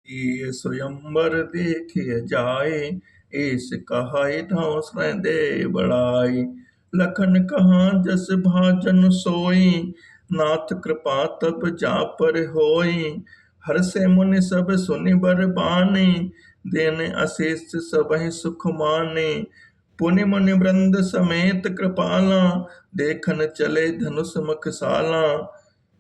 ये स्वयंवर देखिए जाए, ऐस कहाई धौ दे बड़ाई। लखन कहाँ जस भाजन सोई, नाथ कृपा तब जा पर होई। हर से मुनि सब सुनि बर बानी, देने अशेष सबहि सुख माने। पुनि मुनि वृंद समेत कृपाला, देखन चले धनुष मखसाला।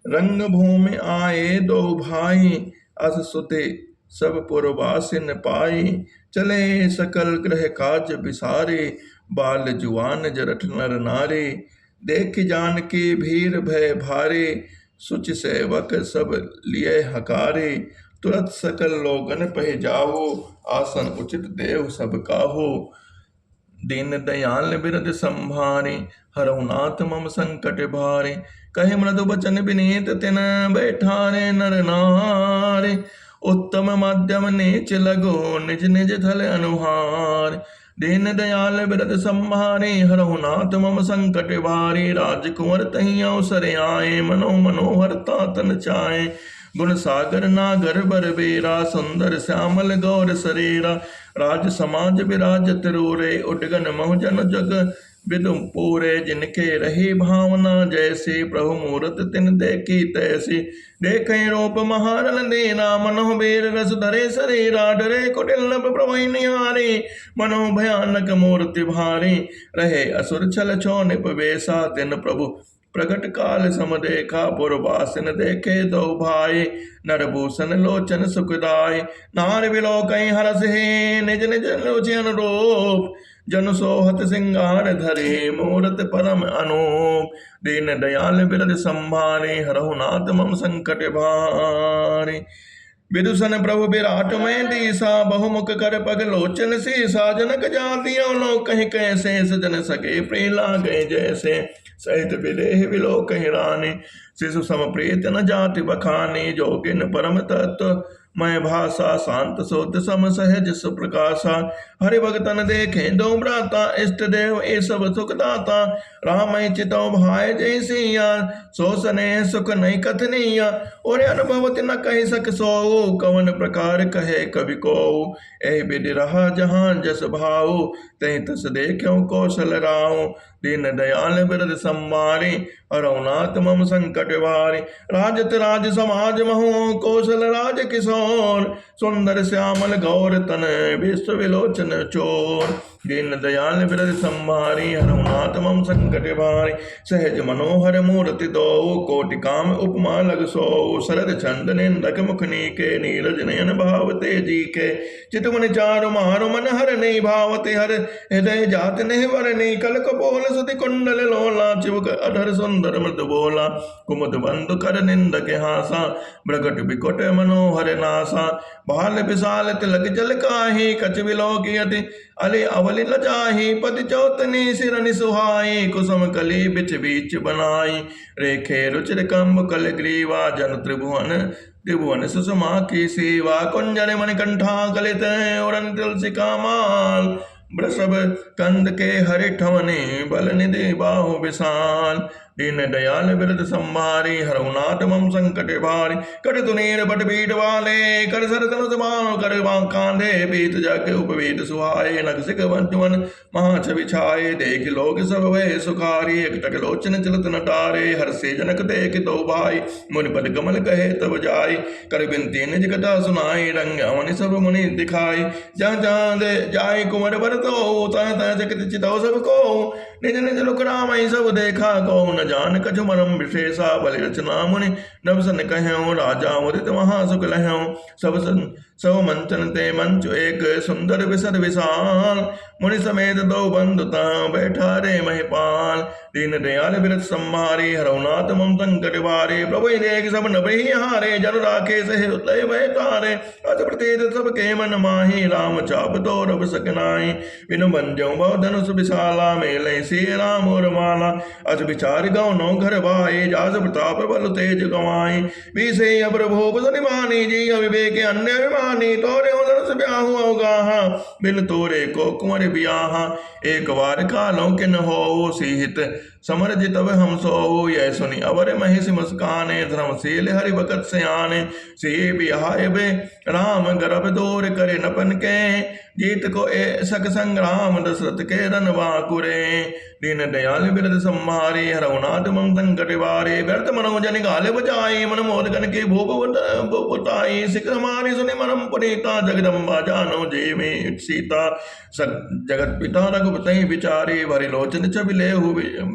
रंग भूमि आए दो भाई, अस सुते सब पुरवासिन पाई। चले सकल ग्रह काज बिसारे, बाल जुआन जरठ नर नारे। देख जान के भीर भय भारे, सुच सेवक सब लिए हकारे। तुरत सकल लोगन पह जाओ, आसन उचित देव सब काहो। दीन दयाल बिरद संभारे, हरहु नाथ मम संकट भारे। कहे मृदु बचन विनीत तिन, बैठारे नर नारे। उत्तम मध्यम नीच लगो, निज निज थल अनुहार। दीन दयाल बिरद संभारे, हरहु नाथ मम संकट भारे। राजकुंवर तहि अवसर आए, मनो मनोहर तातन चाहे। गुण सागर नागर बरबेरा, सुंदर श्यामल गौर सरेरा। राज समाज विराजत रोरे, उडगन महुजन जग विदु पूरे। जिनके रही भावना जैसे, प्रभु मूरत तिन देखी तैसी। देखे रूप महारल देना, मनो बेर रस धरे शरीरा। डरे कुटिल नभ प्रभु निहारे, मनो भयानक मूर्ति भारी। रहे असुर छल छो निप बेसा, तिन प्रभु प्रकट काल सम देखा। पुरवासिन देखे दो भाई, नरभूषण लोचन सुखदाय। नार बिलो कहीं हरस हे, निज निज लोचन रूप। जन सोहत सिंगार धरे, मूरत परम अनूप। दीन दयाल बिरद संभारे, हरहु नाथ मम संकट भारे। विदुषण प्रभु विराट में दीसा, बहुमुख कर पग लोचन सीसा। जनक जाति लोक कहीं कैसे, सजन सके प्रिय लागे जैसे। सहित विदेह विलो कहीं रानी, शिशु सम प्रीत न जाति बखानी। जोगिन परम तत्व मैं भाषा, शांत शोध सम सहज सुप्रकाशा। हरि भगतन देखे दो भ्राता, इष्ट देव ए सब सुख दाता। राम चितो भाई जय सिया, सो सने सुख नहीं कथनीया। और अनुभवत न कही सक सो, कवन प्रकार कहे कवि को। ऐ विधि रहा जहां जस भाव, तहि तस देखो कौशल राव। दीन दयाल बिरद संभारे, हरहु नाथ मम संकट भारे। राजत राज समाज महु, कौशल राज किशोर। सुंदर श्यामल गौर तन, विश्व विलोचन चोर। दीन दयाल बिरद संभारे, हरहु नाथ मम संकट भारे। सहज मनोहर मूर्ति दो, कोटि काम उपमा लग सो। शरद छंद निंदक मुख नीके, नीरज नयन भावते जी के। चितमन चारु मारु मन हर नहीं, भावते हर हृदय जात नहीं वरनी। कल कपोल सुति कुंडल लोला, चिबुक अधर सुंदर मृदु बोला। कुमुद बंधु कर निंदक हासा, प्रकट बिकट मनोहर नासा। बाल विशाल तिलक जल काही, कच विलोकियति अली अवलि लजाही। पति चौतनी सिरनि सुहाई, कुसुम कली बिच बीच बनाई। रेखे रुचिर कंब कल ग्रीवा, जन त्रिभुवन त्रिभुवन सुषमा की सेवा। कुंजर मणिकंठा कलित और तुलसिका माल। वृषभ कंद के हरि ठवने, बल निधि बाहु विशाल। दीन दयाल बिरद संभारे, हरहु नाथ मम संकट भारे। कर तुनीर बट पीठ वाले, कर सर धनुष बाण कर कांधे। पीत जग उपवीत सुहाए, नखसिक वंचुवन महाछवि छाए। देख लोक सब भय सुखारी, एकटक लोचन चलत न टारे। हर से जनक देख दो भाई, मुनि पद कमल कहे तब जाय। कर बिनती निज कथा सुनाई, रंग अवनि सब मुनि दिखाई। जहाँ जहाँ दे जाय कुंवर बर तो, तहाँ तहाँ चकित चितौ सब को। निज निज लुक रामहि सब देखा, को न जान कछु मरम विशेषा। बलि रचना मुनि नभ सन कह्यों, राजा मुदित महा सुख लह्यों। सब मंचन ते मंच एक, सुंदर विसर विशाल। मुनि समेत दो बंधु तहाँ, बैठा रे महिपाल। दीन दयाल बिरद संभारे, हरहु नाथ मम संकट भारे। प्रभु देख सब नभहि हारे, जन राखे सहे उतय भय तारे। अत प्रतीत सब के मन माही, राम चाप तो रब सकनाई। बिनु बंजौ भव धनुष विशाला, मेलै से राम और माला। अस विचार गौ नौ घर भाई, जास प्रताप बल तेज गवाई। बीसे अबर भूप सनिमानी, जी अविवेक अन्य अभिमानी। तोरे धनुष ब्याहु अवगाहा, बिन तोरे को कुंवर बियाहा। एक बार कालों किन हो सीहित, समर जितव हम सोऊ। यह सुनी अवर महिष मुस्काने, धर्मशील हरि भगत सयाने। से बिहाय बे राम गर्भ दूर करे नपन के, जीत को ए सक संग्राम दशरथ के रन वाकुरे। दीन दयाल बिरद सम्हारे, हरहुनाथ मम संकट वारे। व्यर्थ मनोजन गाले बजाई, मन मोदगन के भूप बताई। सिख हमारी सुनि मनम पुनीता, जगदम्बा जानो जे में सीता। जगत पिता रघुपति विचारे, भरी लोचन छबिले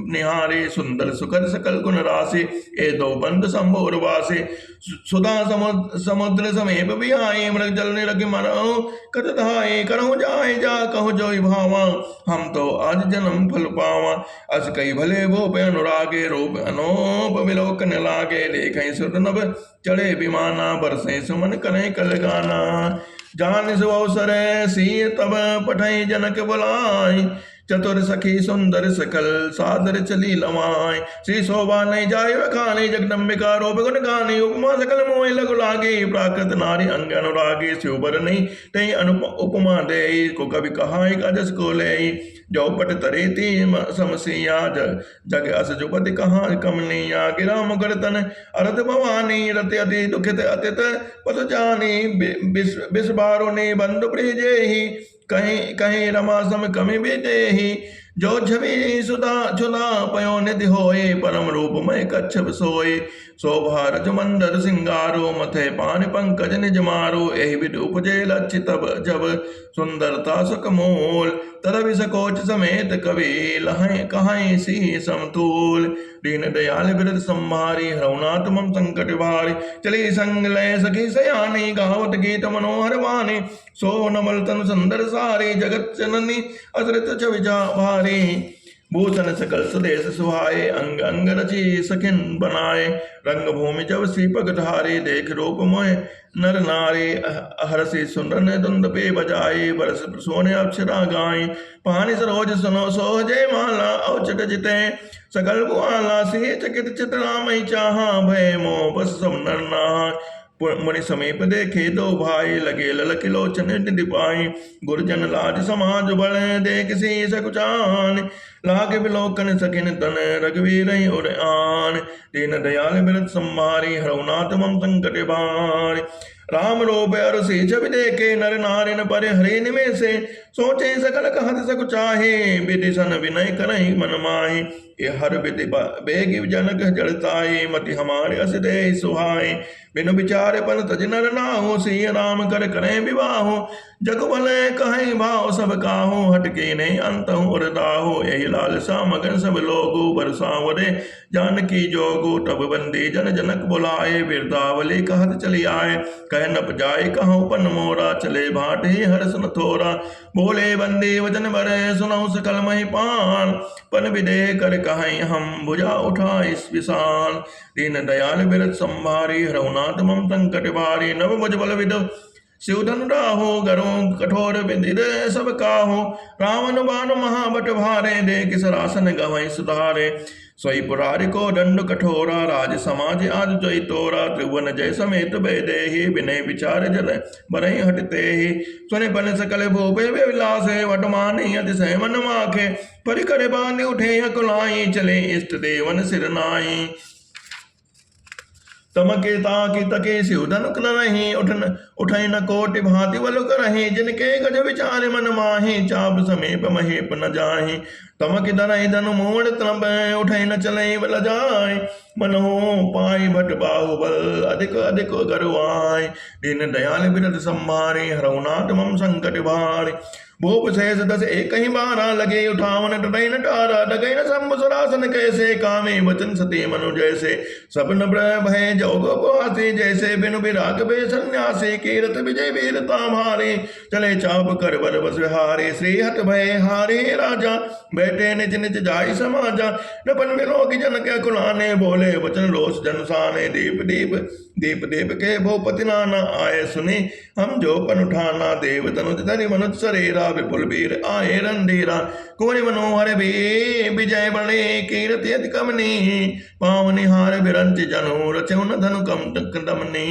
निहारे। सुंदर सुकर सकल गुण राशि, ए दो बंद संभोर वासे। सुधा समुद्र समेत भी आए, मृग जल निरग मरऊ कत धाये। करहु जाए जा कहु जोई भावा, हम तो आज जन्म फल पावा। अस कई भले भूप अनुरागे, रूप अनूप विलोकन लागे। देखै सुत नभ चढ़े विमाना, बरसे सुमन करे कल गाना। जान सु अवसर सिय तब पठई जनक बुलाय, चतुर सखी सुंदर सकल सादर चली लवाय। श्री शोभा नहीं जाय वखाने, जगदम्बिका रूप गुण गाने। उपमा सकल मोहि लघु लागे, प्राकृत नारी अंग अनुरागे। शिवबर नहीं तई उपमा दे, को कवि कहाय अजस को ले। जो पट तरे ती समसिया, जग अस जुपति कहाँ कमनिया। गिरा मुगर तन अरथ भवानी, रति अति दुखित अतित पद जानी। बिस बारो ने बंधु प्रिजेहि, कहीं कहीं रमा सम कमी विदेहि। जो छवि सुधा चुना पयो निधि होए, परम रूप मय कच्छप सोए। शोभा रज मंदर सिंगारो, मथे पान पंकज निज मारो। एहि विध उपजे लक्ष्य तब जब, सुंदरता सुख मोल। तरवि सकोच समेत कवि, लहै कहाय सी समतूल। दीन दयाल बिरद सम्हारी, हरहुनाथ मम संकट भारी। चली संग लय सखी सयानी, गावत गीत मनोहर वाणी। सो नमल तनु सुंदर सारी, जगत जननी अतृत छविजा भारी। भूषण सकल सुदेश सुहाए, अंग अंग रची सखिन बनाए। रंग भूमि जब सीपक धारे, देख रूप मोह नर नारे। हरसी सुनरन धुंद पे बजाए, बरस सोने अक्षरा गाय। पानी सरोज सुनो सोहजे माला, औचट जिते सकल गुआला। सी चकित चितरामय चाहा, भय मोह बस सब नर नाहा। मुनि समीप देखे दो भाई, लगे ललक लोचन निधि पाई। गुरजन लाज समाज बल, देख सी सकुचान। लागे विलोकन सकिन तन, रघुवीर उर आन। दीन दयाल बिरद सम्हारी, हरहुनाथ मम संकट भारी। राम रूप अर सी छवि देखे, नर नारिन पर हरे निमेषे। सोचे सकल कहत सकु चाहे, विधि सन विनय करहि मन माहि। ये हर विधि बेग जनक जड़ताई, मति हमारे अस दे सुहाई। बिनु विचार पन तज नर नाहु, सिय राम कर करें विवाहो। जग भले कहें भाव सब काहू, हटके नहीं अंतहु उरदाहो। यही लालसा मगन सब लोगो, बरसावरे जानकी जोगो। तब बंदी जन जनक बुलाए, बिरदावली कहत चली आए। कह नप जाए कहूँ पन मोरा, चले भाट ही हर्ष न थोरा। बोले बंदी वचन बरे, सुनऊ सकल मही पान। पन विदेह कर कहें हम, भुजा उठा इस विशाल। दीन दयाल बिरद सम्हारी, हरहुनाथ मम संकट भारी। नव भुज बल विद शिवधनु राहो, गरो कठोर विदिद सब काहो। रावण बाण महाबट भारे, देख सरासन गवै सुधारे। सोई पुरारि को दंड कठोरा, राज समाज आज जोई तोरा। त्रिभुवन जय समेत बैदेहि, विनय विचार जल बरहि हटते ही। सुनि पन सकल भूपे विलासे, वटमानि अतिशय मन माखे। परिकर बांधि उठे अकुलाई, चले इष्ट देवन सिर नाई। तमके ताकि तके शिवधन नहीं, उठै न कोटि भांति बल करहि। जिनके गज विचार मन माहि, चाप समीप महेप न जाहि। तमक धनहि धनु मोड़ तलब, उठै न चलै बल जाय। मनहु पाई भट बाहुबल, अधिक अधिक गरुआय। दीन दयाल बिरद सम्हारे, हरहुनाथ मम संकट भारी। भूप शेष दस एक ही बारा, लगे उठावन टटै न टारा। डगै न शंभु सुरासन कैसे, कामे वचन सती मनु जैसे। सपन भय जोग उपवासी, जैसे बिनु विराग बे सन्यासी। कीरत विजय वीरता भारे, चले चाप कर बर बस विहारे। श्रीहत भय हारे राजा, बैठे निज निज जाय समाजा। नपन बिलोक जन के कुलाने, बोले वचन रोष जनसाने। दीप दीप दीप दीप के भूपति नाना, आए सुने हम जो पन उठाना देव तनुज धरि मनुज सरेरा विपुल वीर आए रंधेरा कुंवर मनोहर भी विजय बड़े कीरति अति कमनी पावनि हार बिरंच जनु रचौ न धनु कम दमनी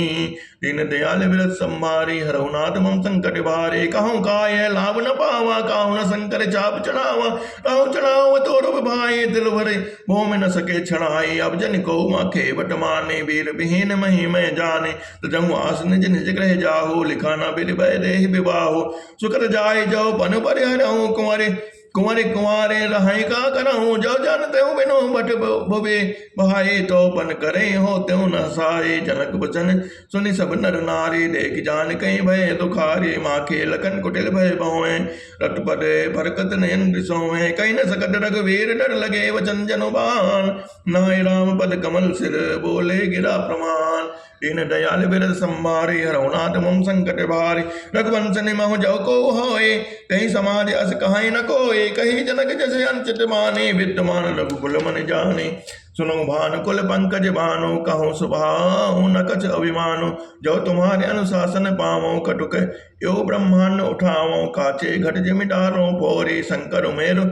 दीन दयाल विरत संभारी हरऊ नाथ मम संकट भारे कहूँ काय लाभ न पावा कहूँ न शंकर चाप चढ़ावा राहु चढ़ाव तोर भाई दिल भरे मोह में न सके छड़ाई अब जन को माखे बट माने वीर विहीन मही में जाने तजहु आस निज निज ग्रह जाहु लिखा न बिल भय देहि विबाहु सुकर जाय जो पन पर हरऊ कुंवरे कुंवरे कुंवारे रहाई का करहूँ जो जानते हो बिनो बट भवे बहाई तो पन करे हो त्यों न साए जनक बचन सुनि सब नर नारी देख जान कहीं भय दुखारी माखे लखन कुटिल भय भोए रट पड़े फरकत नयन सोए कहीं न सकट रघुवीर डर लगे वचन जनुबान नाय राम पद कमल सिर बोले गिरा प्रमाण दीन दयाल बिरद संभारे हरऊ नाथ मम संकट भारे रघुवंश निमहु जो को होए कहीं समाज अस कहीं न कोई कहीं जनक जैसे अंचित माने विद्यमान रघुकुल मन जाने सुनो भान कुल पंकज बानो कहो सुभाऊ न कछ अभिमानो जो तुम्हारे अनुशासन पावो कटुक यो ब्रह्मांड उठावो काचे घट जिमि डालो पोरी शंकर मेरु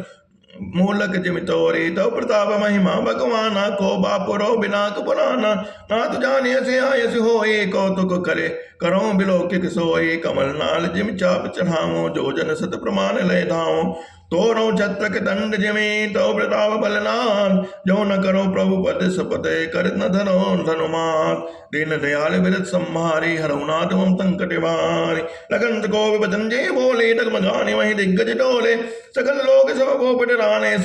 मूलक जिमि तोरी तो प्रताप महिमा भगवाना को बापुरो बिनाक पुराना नाथ जाने से आयस होए कौतुक करे करो बिलोकिक सोए कमल नाल जिमि चाप चढ़ावो जो जन सत प्रमाण ले धावो तोरो छत्रक दंड जिमि तो प्रताप बलनान जो न करो प्रभु पद सपते कर न धनो धनुमान दीन दयाल विरत संहारी हरऊ नाथ मम संकट भारी लगन को वचन जे बोले डगमगाने वही दिग्गज डोले सकल लोग सब भोपट राणे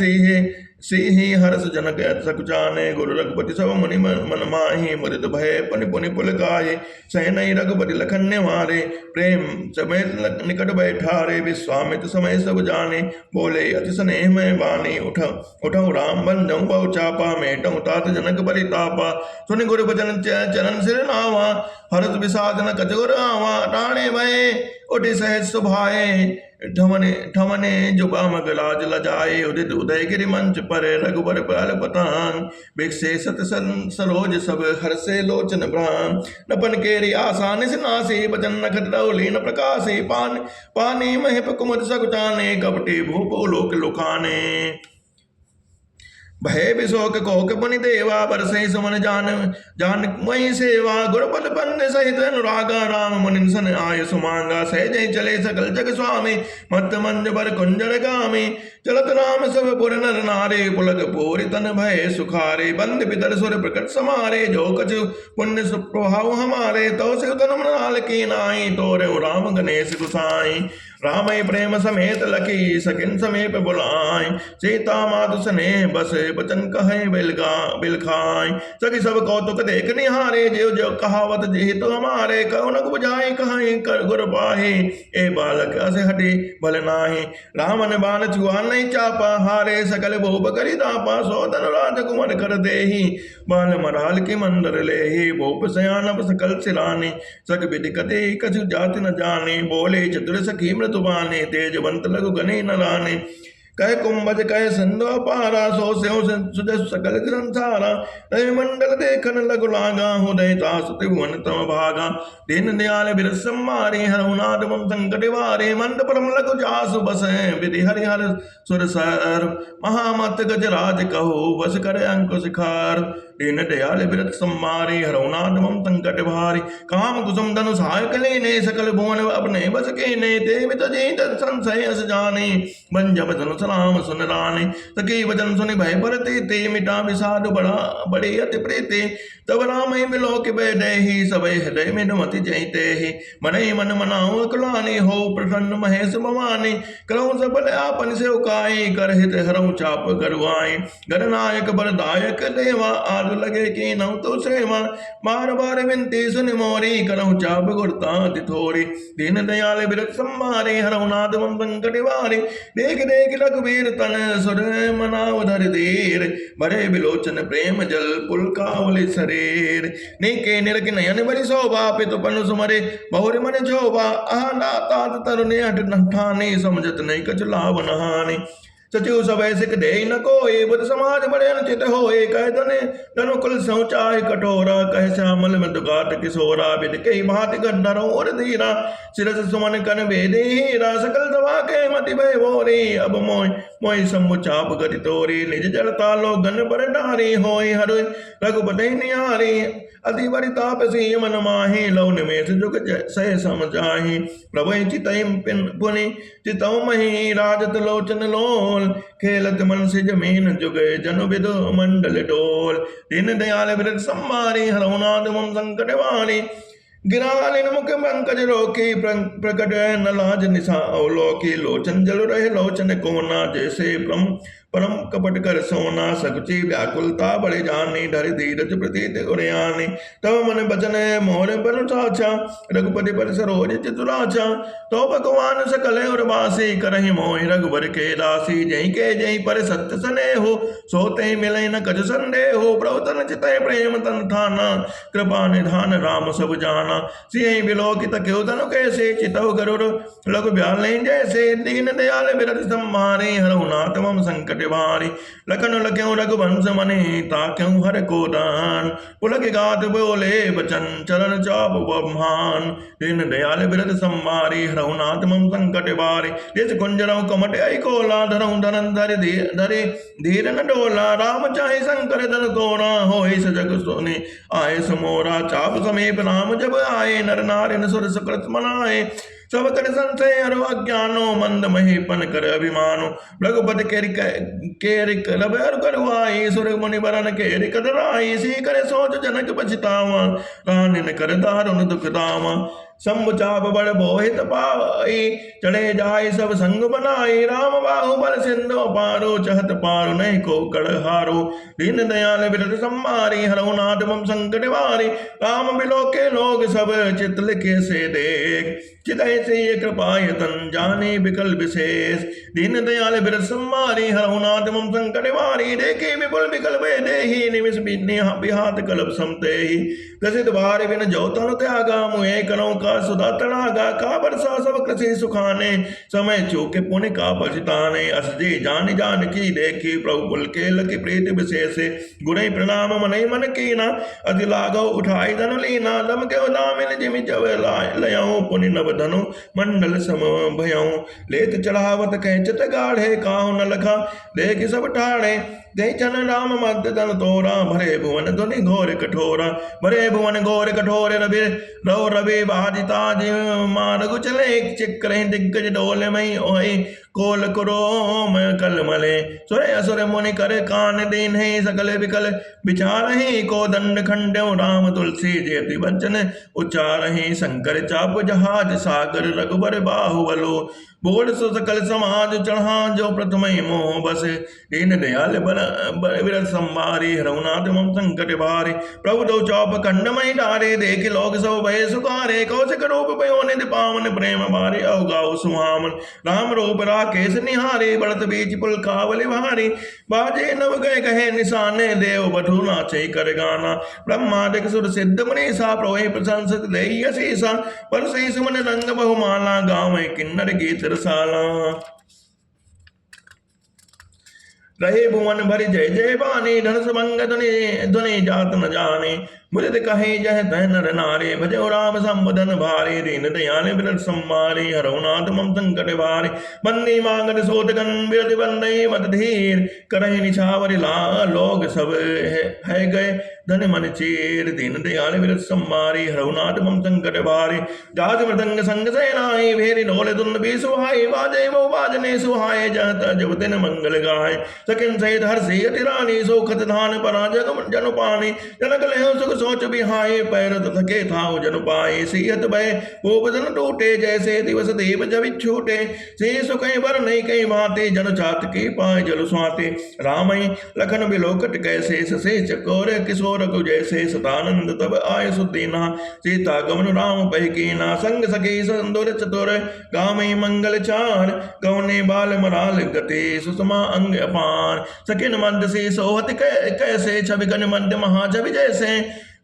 सिंह हर्ष जनक सकुचाने गुरु रघुपति सब मुनि मन माही मुदित भय पनि पुनि पुल गाये सह नहीं रघुपति लखन मारे प्रेम समेत निकट बैठारे विश्वामित्र समय सब जाने बोले अति स्नेह में वाणी उठऊ राम बंधु बहु चापा मेटऊ तात जनक परितापा सुनि गुरु बचन चरण सिर नावा हरत विषाद न कचोर आवा टाणे भय उठि सहज सुभाए ठमने जुबा मगलाज लजाए उदित उदय गिरि मंच पर रघुबर पाल पतान भिक्षे सत सरोज सब हर्षे लोचन भ्राम नपन केरी आसान नासी बचन नखत डौली न प्रकाशी पानी महिप कुमद सकुचाने कपटी भूपो लोक लुखाने भय विशोक कोक पुनि देवा बरसई सुमन जान मई सेवा गुरुपद पंद सहित अनुरागा राम मुनि सन आय सुमांगा सहजय चले सकल जग स्वामी मत मंज बर कुंजर गामी चलत राम सब पुर नर नारे पुलक पूरि तन भय सुखारे बंद पितर सुर प्रकट समारे जो कछ पुण्य सुप्रभाव हमारे तो से तन नाल की नाई तोरे राम गणेश गुसाई रामय प्रेम समेत लखी सकिन समीप बुलाय सीता मातु स्नेह बस बचन कहे बिलखाय सखी सब कौतुक देख निहारे जो जो कहावत जेहित हमारे कौनक बुझाई कहीं कर गुर पाही ए बालक अस हटी भल नाही रामन बान चुआ नहीं चापा हारे सकल भूप करी दापा सोदन राजकुमार कर देही बाल मराल की मंदर लेही भूप सयानप सकल सिरानी सक विधि कते कछु जाति न जाने बोले चतुर सखी मृतुबाने तेजवंत लघु गणे न लाने कह कुंभज कह संदो पारा सो सुजस सकल ग्रंथारा रवि मंडल देखन लगु लागा हृदय तास त्रिभुवन तम भागा दीन दयाल बिरस संहारे हरऊ नाथ मम संकट वारे मंद परम लघु जासु बस विधि हरिहर सुर सर महामत गजराज कहो बस कर अंकुश खार दीन दयाल बिरत संहारे हरऊ नाथ मम संकट भारी काम कुसुम धनु सहायक लेने सकल भुवन अपने बस के ने देव तजे संशय अस जाने बन जब धनु सलाम सुन राने सके वचन सुनि भय परते ते मिटा विषाद बड़े अति प्रीते तब राम मिलो के बैठे ही सबे हृदय में मति जयते ही मने मन मनाऊ अकुलानी हो प्रसन्न महेश भवानी करऊँ सबल आपन से उकाई कर हित हरऊँ चाप करवाए गणनायक बरदायक देवा आद लगे की नौ तो सेवा बार बार विनती सुनि मोरी करऊँ चाप गुरता तिथोरी दीन दयाल बिरत संहारे हरऊ नाथ मम संकट वारे देख देख रघुवीर तन सुर मनाव धर धीर बड़े बिलोचन प्रेम जल पुलकावली शरीर नीके निरक नयन बड़ी शोभा पितु पनु सुमरे बहुरी मन जोबा आह नातात तरुणे हट ठाने समझत नहीं कछु लाभ नहाने सचिव सब सिख दे न कोई, बुध समाज बड़े अनुचित होए। कह धनु कुल सौचाहि कठोरा, कह श्यामल मृदुगात किशोरा। विद कई भांति गंधर्व और धीरा, शिरस सुमन कन भेदे हीरा। सकल सभा के मति भय भोरी, अब मोहि सम्मु चाप गति तोरी। निज जड़ता लो गन पर डारी, होय हर रघुपति निहारी। अति बड़ी तापसी मन माहि, लौ निमेष जुग सह समझाहि। प्रभु चितहि पुनि चितौ मही, राजत लोचन लोल। खेलत मन से जमीन जुग, जनु विदु मंडल डोल। दीन दयाल विरत सम्मारी, हरौ नाथ मम संकट वारी। गिरालिन मुख पंकज रोकी, प्रकट न लाज निशा अवलोकी। लोचन जल रहे लोचन कोना, जैसे परम कपट कर सोना। सकुचि व्याकुलता बड़े जानी, धर धीरज प्रतीत उरयानी। तब मन बचन मोर बन साचा, रघुपति पर सरोज चितुराचा। तो भगवान सकल उर्वासी, करहि मोहि रघुबर के दासी। जहि के जहि पर सत्य स्नेहो, सोते मिले न कछ संदेहो। प्रभु तन चितय प्रेम तन थाना, कृपा निधान राम सब जाना। सिंह बिलोकित क्यों तनु कैसे, चितव गरुड़ लघु ब्याले जैसे। दीन दयाल बिरत सम्मारे, हरौ नाथ मम संकट भारी। लखन लख्यों रघुवंश मने, ताक्यों हर को दान। पुलक गात बोले बचन, चरण चाप बम्हान। दीन दयाल बिरत सम्मारी, हरौ नाथ मम संकट भारी। जिस कुंजरौ कमट आई कोला, धरौ धरन धरे धीर न डोला। राम चाहे शंकर धन तोड़ा, होय सजग सोने आए समोरा। चाप समीप राम जब आए, नर नारिन सुर सुकृत मनाए। सब कर संशय हरो अज्ञानो, मंद महीपन कर अभिमानो। रघुपति केरि लब अर करवाई, सुर मुनि बरन केरि कदराई। सी करे सोच जनक पछतावा, रानिन कर दारुन दुख दावा। शंभु चाप बड़ बोहित पाई, चढ़े जाय सब संग बनाई। राम बाहु बल सिंधु पारो, चहत पारो नहीं को कड़ हारो। दीन दयाल बिरत सम्मारी, हरौ नाथ मम संकट वारी। राम बिलो के लोग सब, चित लिखे से देख। चितय से ये कृपायतन, जाने विकल विशेष। दीन दयाल बिरत सम्मारी, हरौ नाथ मम संकट वारी। देखे विपुल विकल वे देहि, निमिष बिहात कलप समतेहि। प्रसिद्ध बार बिन जो तनु त्यागा, मुहे करो का सुधा तड़ागा। का बरसा सब कृषि सुखाने, समय चूके पुण्य का पछताने। असजे जान जान की देखी, प्रभु कुल के लकी प्रीति विशेष। गुणे प्रणाम मनई मन कीना, अति लागो उठाई धन लीना। दम के उदामिन जिमि जब लयऊं, पुनि नव धनु मंडल सम भयऊं। लेत चढ़ावत कैचत गाढ़े, काहु न लखा देख सब ठाड़े। जय चन राम मद तन तोरा, भरे भुवन ध्वनि घोर कठोरा। भरे भुवन घोर कठोर, रवि रव रवि बाधिता। मारगु चले चिक्र दिग्गज डोल मई ओहि। कोल कुरोम कल मले, सुर असुर मुनि कर कान दीन है। सकल विकल विचार ही, को दंड खंड्यो राम तुलसी। जेति वचन उच्चार ही, शंकर चाप जहाज सागर। रघुबर बाहुबलो, बोल सो सकल समाज चढ़ा। जो प्रथम मोह बस, दीन दयाल बिरत सम्मारी। हरौ नाथ मम संकट भारी। प्रभु दो चौप खंड मई डारे, देख लोग सब भय सुखारे। कौशिक रूप भयो निधि पावन, प्रेम बारे अवगाओ सुहावन। राम रूप राकेश निहारे, बढ़त बीच पुल कावल भारी। बाजे नव गए कहे निशाने, देव बधु नाचे कर गाना। ब्रह्मादिक सुर सिद्ध मुनीसा, प्रभु प्रशंसित देहि असीसा। पर सही सुमन रंग बहुमाला, गावे किन्नर गीत रसाला। रहे भुवन भरि जय जय बानी, धन सुमंग ध्वनि जात न जाने। मुदित कहे जह तह नर नारे, भजो राम संबुधन भारे। दीन दयाल बिरत सम्मारे, हरौ नाथ मम संकट भारे। बंदी मांगत सोतगन, बिरति बंदई मत धीर। करहि निछावर लोग सब, है गए धन मन चीर। दीन दयाल बिरत सम्मारे, हरौ नाथ मम संकट भारे। जात मृदंग संग सेनाई, भेरी ढोल धुन भी सुहाई। बाजे वो बाजने सुहाए, जहत जब दिन मंगल गाय। सकिन सहित हर्षि अति रानी, सोखत धान परा जनु पानी। जनक लेहु सुख सोच बिहाए, पैरत थके थाउ जनु पाए। सियत भय गोपदन टूटे, जैसे दिवस देव जब छूटे। से सुख बर नहीं कई भाते, जन चात के पाए जल स्वाते। रामई लखन बिलोकट कैसे, ससे चकोर किशोर को जैसे। सतानंद तब आय सुदीना, सीता गमन राम पह कीना। संग सखी संदुर चतुर, गामई मंगल चार। कौने बाल मराल गते, सुषमा अंग अपार। सकिन मध्य से सोहत कैसे, छवि गण मध्य महाछवि जैसे।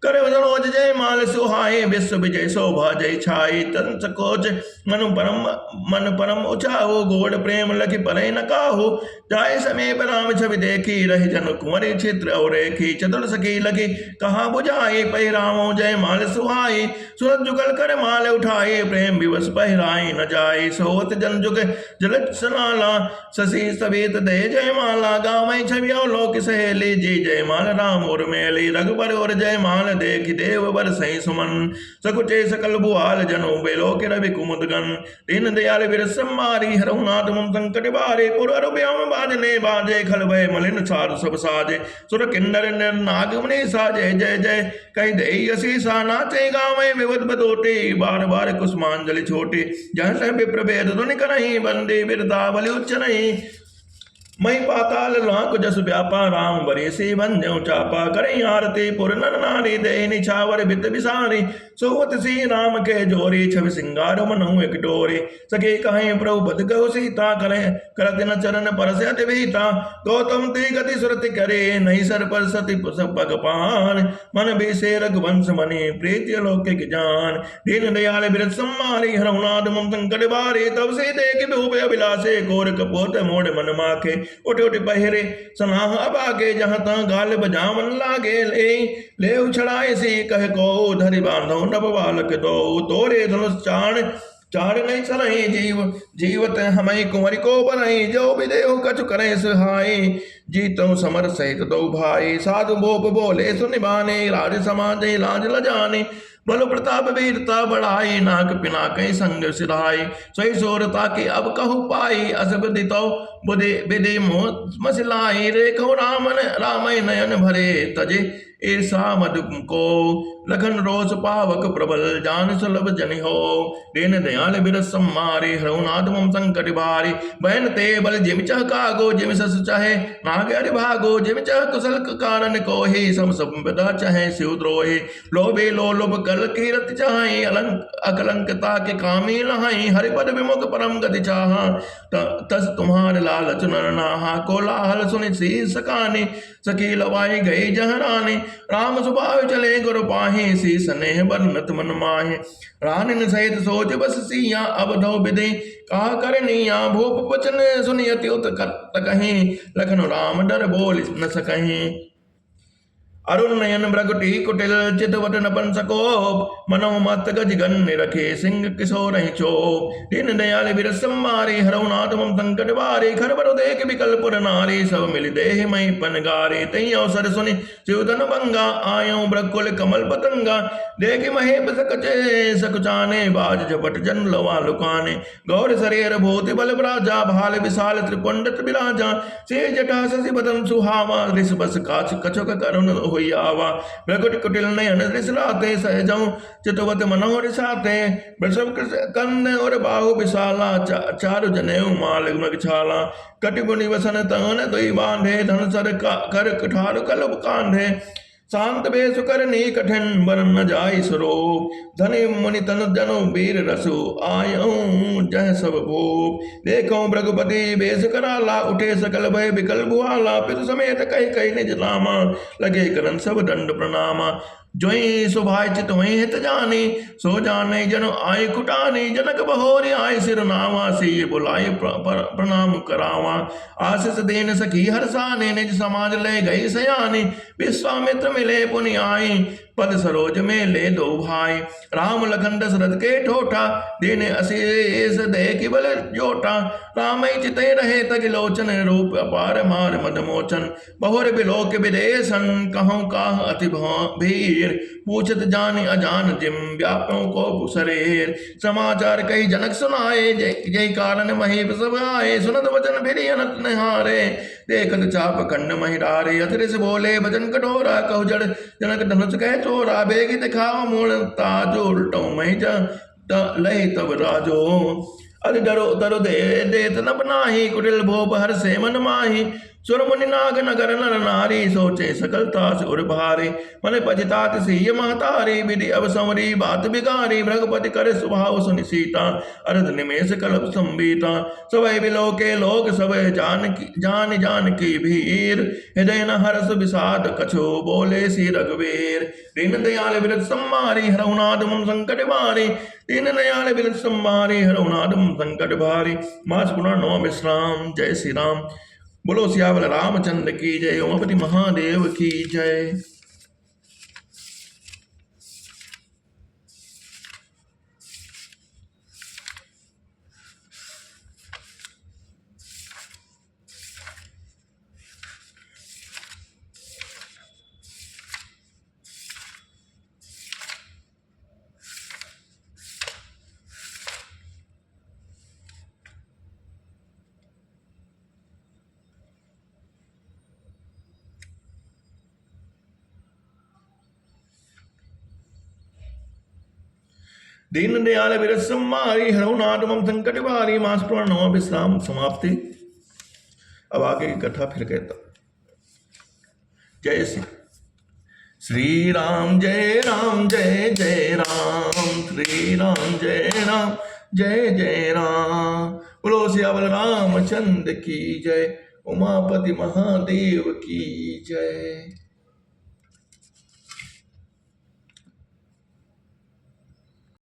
करे मनोज जय माल सुहाए, विश्व विजय शोभा जय छाई। तन सकोच मन परम उचाहो, गोड़ प्रेम लखि परे न काहो। जाय समीप राम छवि देखी, रहि जन कुंवरी चित्र और रेखी। चतुर सखी लगी कहाँ बुझाई, पै रामो जय माल सुहाई। सुरत जुगल कर माल उठाए, प्रेम विवश पहिराई न जाय। सोवत जन जुग जलत सनाला, शशि सवेत दे जय माला। गावै छवि लोक सहेली, जी जय माल राम और मेली। रघुबर और जय माल देखि, देव बर सही सुमन। सकुचे सकल भुआल जनो, बेलो के रवि कुमुद गण। दीन दयाल बिरस संहारी, हरहु नाथ मम संकट बारे। पुरवर ब्योम बाजने बाजे, खल भय मलिन साधु सब साजे। सुर किन्नर नर नाग मुनि साजे, जय जय कहि देहि असीसा। नाचे गावै विविध बदोटे, बार बार कुसुमांजलि छोटे। जहाँ तह विप्र भेद धुनि करहि, बंदे बिरदा बलि उच्चनहि। मई पाताल लाख जस व्यापा, राम बरे से बंजौ चापा। करें आरती पुर नर नारी, दे निछावर बित बिसारी। सोवत सी राम के जोरी, छवि सिंगार मनहु एक डोरी। सके कहें प्रभु बद गौ सीता, करें करत न चरण परस अति विहिता। गौतम ते गति सुरति करे, नहीं सर पर सति पग पान। मन बेसे रघुवंश मणि, प्रीति लौकिक जान। दीन दयाल बिरस संहारी, हरहु नाथ मम संकट बारे। तब से देख भूप अभिलाषे, घोर कपोत मोड़ मन माखे। उठ उठ पहरे सनाह अबागे, जहाँ तहाँ गाल बजावन लागे। ले उछड़ाए से कह को, धरि बांधो नभ बालक दो। तोरे धनुष चार नहीं सरहि, जीवत हमई कुंवरी को बनई। जो विदेहु कछु करे सुहाई, जीतो समर सहित दो भाई। साधु भोप बोले सुनिबाने, राज समाज लाज लजाने। बल प्रताप वीरता बढ़ाई, नाक पिनाक संग सिधाई। सोई सोरता के अब कहु पाई, अस विदितो विधि मसिलाई। रेखो रामय नयन भरे, तजे ईर्षा मधु को। लखन रोष पावक प्रबल, जान सुलभ जनि हो। दीन दयाल बिरस संहारे, हरहु नाथ मम संकट भारी। बहन ते बल जिम चह कागो, जिम सस चाहे नाग अरि भागो। जिम चह कुशल कारण कोहि, सम संपदा चाहे शिव द्रोहि। लोभे लोलुप कल कीरत चाहि, अकलंकता के कामी लहाई। हरिपद विमुख परम गति चाहा, तस तुम्हार लालच नर नाहा। कोलाहल सुनि शीस सकानी, सखी लवाई गई जहरानी। राम स्वभाव चले गुरु पाहि, सी स्नेह बरनत मन माहि। रानिन सहित सोच बस सिया, अवधो विधि कहा करनिया। भूप वचन सुनि अति उत कहीं, लखन राम डर बोल न सकहीं। अरुण नयन भ्रगुटी कुटिल, चितवट नपन सकोप। मनोमत गज गन्य रखे, सिंह किशोर चोप। दीन दयाल बिरस संहारी, हरहु नाथ मम संकट बारे। खरबर देख विकल पुर नारी, सब मिल देह मई पनगारे। तई अवसर सुनि शिवधन भंगा, आयो ब्रकुल कमल पतंगा। देख महेप सकचे सकुचाने, बाज झपट जन लवा लुकाने। गौर शरीर भूति बल ब्राजा, भाल विशाल त्रिपुंडत बिराजा। से जटा शशि बदन सुहावा, ऋष बस काछ कछुक करुण होयावा। प्रकट कुटिल नयन दृश्यलाते, सहजौ चितवत मनोहर साते। वृषभ कंद और बाहु विशाला, चारु जनेऊ माल मगछाला। कटिमुनि वसन तन दुई बांधे, धन सर कर कठार कलप कांधे। शांत बेसु करनी कठिन, बरन न जाय स्वरूप। धनि मुनि तन जनु वीर रसु, आयऊ जह सब भूप। देखो भृगुपति बेस कराला, उठे सकल भय विकल भुआला। पितु समेत कही कही निज नामा, लगे करन सब दंड प्रणामा। जोई सुभाय चित वही हित जानी, सो जाने जन आय कुटानी। जनक बहोरी आय सिर नावा, सी बुलाय प्रणाम करावा। आशीष देन सखी हरसाने, निज समाज ले गई सयानी। विश्वामित्र मिले पुनि आई, पद सरोज में ले दो भाई। राम लखन दशरथ के ठोठा, देने अशेष दे कि बल जोटा। राम चिते रहे तग लोचन, रूप अपार मार मद मोचन। बहुर बिलोक विदेशन, कहूँ काह अति भीर। पूछत जान अजान जिम, व्यापों को पुसरेर। समाचार कई जनक सुनाए, जय कारण मही सब आए। सुनत वचन फिर अनत निहारे, देखत चाप खंड मही डारे। अतरिस बोले भजन कठोरा, कहु जड़ जनक धनुष कह चोरा। बेगी दिखाओ मूल ताजो, उल्टो मही लही तब राजो। अति डरो दे देत न बनाही, कुटिल भोप हर से मन माही। सुर मुनि नाग नगर नर नारी सोचे सकलता सुर भारे मन पछतात सिय महतारी विधि अब समरी बात बिगारी भृगपति कर स्वभाव सुनि सीता अरद निमेष कल्प संबीता सवै बिलो के लोग सवै जान की भीर हृदय न हर्ष विषाद कछो बोले सी रघुवीर दीन दयाल विरत सम्मारी हरहुनाथ मम संकट भारी दीन दयाल विरत सम्मारी हरहुनाथ मम संकट भारी मास पुराणो विश्राम। जय श्री राम। बोलो सियावल रामचंद्र की जय। उमापति महादेव की जय। दीन दयाल विरत सम्मारी हरहुनाथ मम संकट भारी मास पुराणो विश्राम। समाप्ति। अब आगे की कथा फिर कहता। जय श्री राम जय राम जय जय राम श्री राम जय राम जय जय राम। बोलो सियावल रामचंद्र की जय। उमापति महादेव की जय।